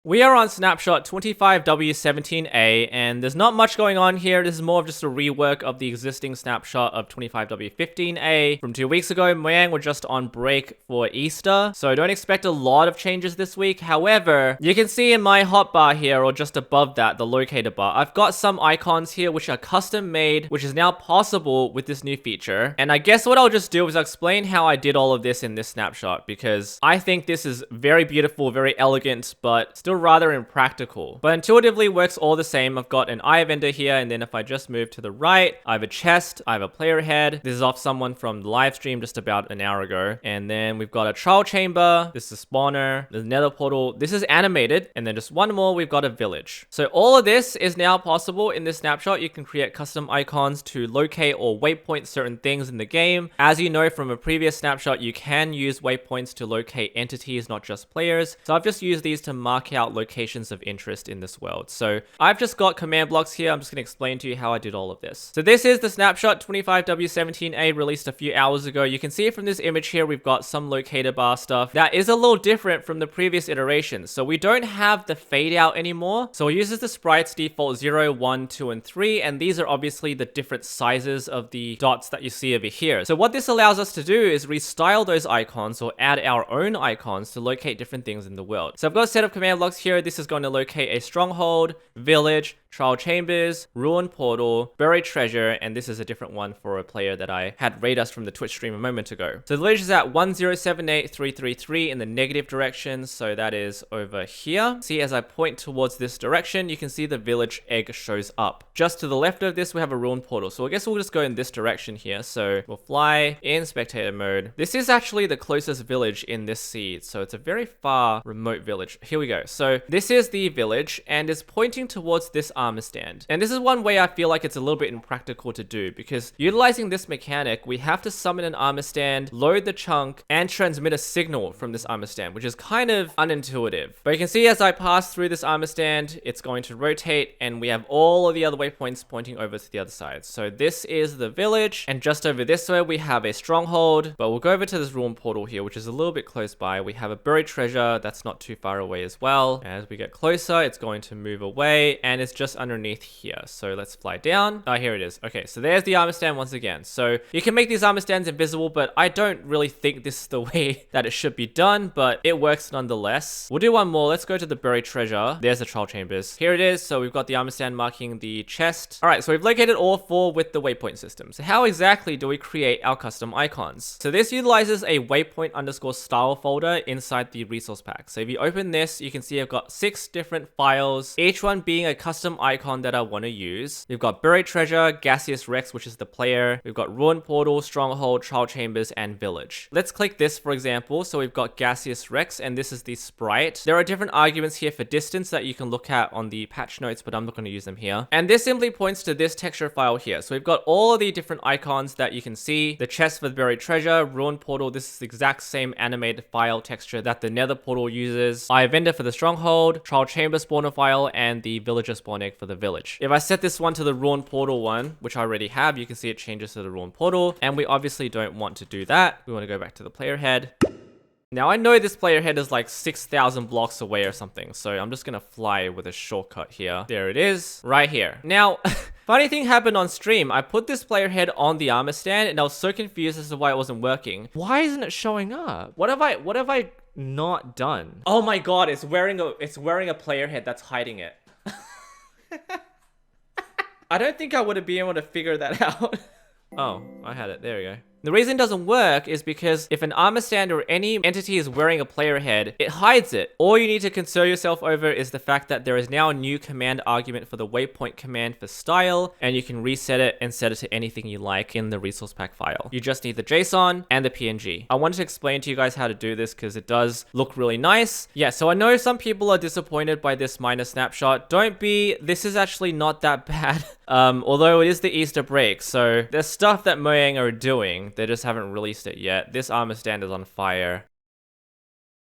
We are on snapshot 25W17A, and there's not much going on here. This is more of just a rework of the existing snapshot of 25W15A. From 2 weeks ago, Mojang were just on break for Easter, so don't expect a lot of changes this week. However, you can see in my hotbar here, or just above that, the locator bar, I've got some icons here which are custom made, which is now possible with this new feature. And I guess what I'll just do is I'll explain how I did all of this in this snapshot, because I think this is very beautiful, very elegant, but still rather impractical, but intuitively works all the same. I've got an eye vendor here, and then if I just move to the right, I have a chest, I have a player head. This is off someone from the live stream just about an hour ago. And then we've got a trial chamber, this is a spawner, there's nether portal, this is animated, and then just one more, we've got a village. So all of this is now possible in this snapshot. You can create custom icons to locate or waypoint certain things in the game. As you know from a previous snapshot, you can use waypoints to locate entities, not just players. So I've just used these to mark out locations of interest in this world. So I've just got command blocks here. I'm just going to explain to you how I did all of this. So this is the snapshot 25W17A released a few hours ago. You can see from this image here, we've got some locator bar stuff that is a little different from the previous iterations. So we don't have the fade out anymore. So it uses the sprites default 0, 1, 2, and 3. And these are obviously the different sizes of the dots that you see over here. So what this allows us to do is restyle those icons or add our own icons to locate different things in the world. So I've got a set of command blocks here. This is going to locate a stronghold, village, trial chambers, ruined portal, buried treasure, and this is a different one for a player that I had raid us from the Twitch stream a moment ago. So the village is at 1078333 in the negative direction, so that is over here. See, as I point towards this direction, you can see the village egg shows up. Just to the left of this, we have a ruined portal, so I guess we'll just go in this direction here. So we'll fly in spectator mode. This is actually the closest village in this seed, so it's a very far remote village. Here we go. So this is the village, and it's pointing towards this armor stand. And this is one way I feel like it's a little bit impractical to do, because utilizing this mechanic, we have to summon an armor stand, load the chunk, and transmit a signal from this armor stand, which is kind of unintuitive. But you can see as I pass through this armor stand, it's going to rotate, and we have all of the other waypoints pointing over to the other side. So this is the village, and just over this way, we have a stronghold. But we'll go over to this ruined portal here, which is a little bit close by. We have a buried treasure that's not too far away as well. As we get closer, it's going to move away, and it's just underneath here. So let's fly down. Oh, here it is. Okay, so there's the armor stand once again. So you can make these armor stands invisible, but I don't really think this is the way that it should be done, but it works nonetheless. We'll do one more. Let's go to the buried treasure. There's the trial chambers. Here it is. So we've got the armor stand marking the chest. All right, so we've located all four with the waypoint system. So how exactly do we create our custom icons? So this utilizes a waypoint underscore style folder inside the resource pack. So if you open this, you can see I've got 6 different files, each one being a custom icon that I want to use. We've got buried treasure, gaseous Rex, which is the player. We've got ruined portal, stronghold, trial chambers, and village. Let's click this, for example. So we've got gaseous Rex, and this is the sprite. There are different arguments here for distance that you can look at on the patch notes, but I'm not going to use them here. And this simply points to this texture file here. So we've got all of the different icons that you can see. The chest for the buried treasure, ruined portal. This is the exact same animated file texture that the nether portal uses. Eye vendor for the stronghold, trial chamber spawner file, and the villager spawn egg for the village. If I set this one to the ruined portal one, which I already have, you can see it changes to the ruined portal, and we obviously don't want to do that. We want to go back to the player head. Now I know this player head is like 6,000 blocks away or something, so I'm just gonna fly with a shortcut here. There it is, right here. Now, funny thing happened on stream. I put this player head on the armor stand, and I was so confused as to why it wasn't working. Why isn't it showing up? What have I not done? Oh my god, it's wearing a player head that's hiding it. I don't think I would have been able to figure that out. Oh, I had it. There we go. The reason it doesn't work is because if an armor stand or any entity is wearing a player head, it hides it. All you need to concern yourself over is the fact that there is now a new command argument for the waypoint command for style, and you can reset it and set it to anything you like in the resource pack file. You just need the JSON and the PNG. I wanted to explain to you guys how to do this because it does look really nice. Yeah, so I know some people are disappointed by this minor snapshot. Don't be. This is actually not that bad. Although it is the Easter break, so there's stuff that Mojang are doing. They just haven't released it yet. This armor stand is on fire.